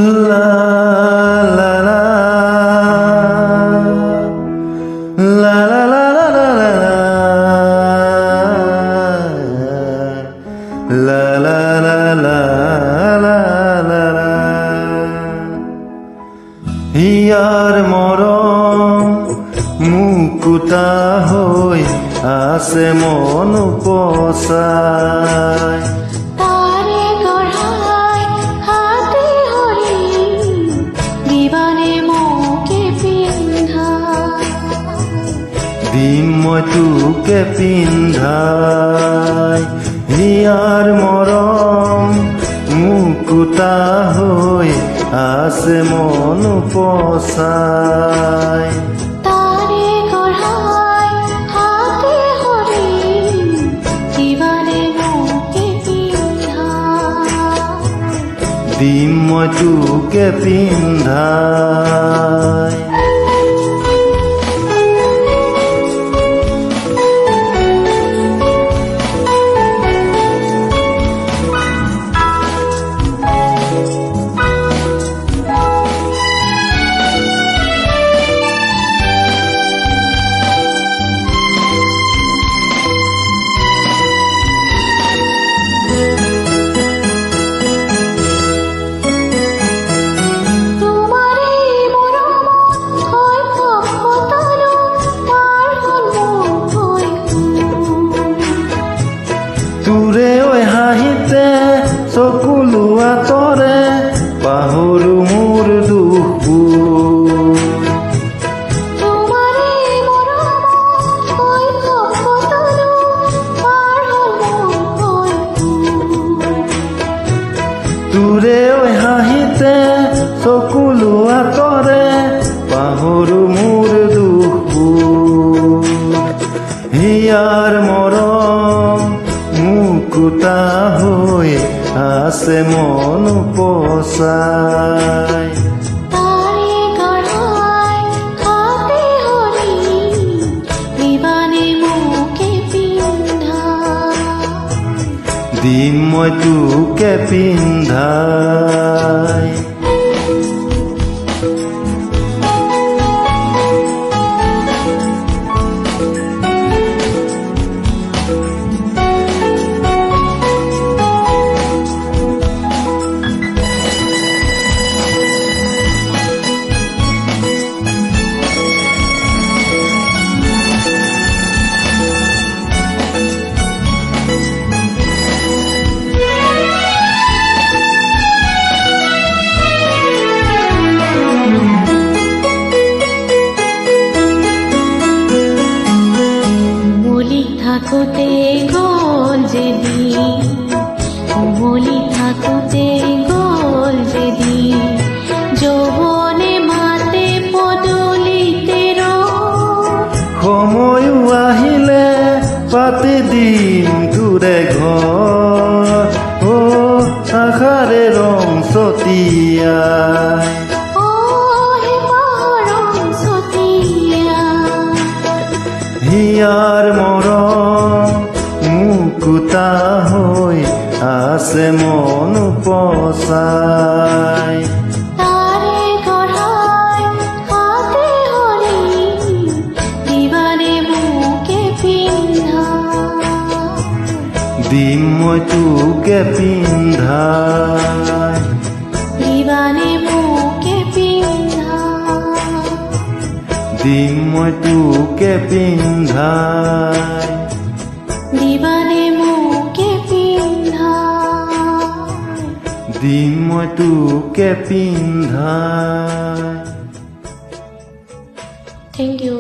La la la la la la la la la la la la la here মৰম মুকুতা হৈ আছে মন পচাই তাৰে গড়াই হাতে হৰি দিবানে মোকে পিন্ধা দিম মই তোকে পিন্ধাই হিয়াৰ মৰম মুকুতা হৈ আছে মন পচাই তাৰে গড়াই হাতে হৰি দিবানে মোকে পিন্ধা দিম মই তোকে পিন্ধাই তোৰে ঐ হাঁহিতে চকুলো আঁতৰে পাহৰো মোৰ দুখবোৰ তোৰে ঐ হাঁহিতে চকুলো আঁতৰে পাহৰো মোৰ দুখবোৰ হিয়াৰ মৰম মুকুতা হৈ আছে মন পচাই তারে গড়াই হাতে হরি দিবানে মোকে পিন্ধা দিম মই তোকে পিন্ধাই থাকোতে গোল যেদি থাকোতে গোল যেদি যৌবনে মাতে পদলিতে সময়ো আহিলে পাতি দিম তোৰে ঘৰ ও আশাৰে ৰং ছটিয়াই হিয়াৰ মৰম মুকুতা হৈ আছে মন পচাই তারে গড়াই হাতে হরি দিবানে মোকে পিন্ধা দিম মই তোকে পিন্ধাই দিবানে মোকে পিন্ধা দিম মই তোকে পিন্ধাই দিবানে মোকে পিন্ধা দিম মই তোকে পিন্ধাই Thank you.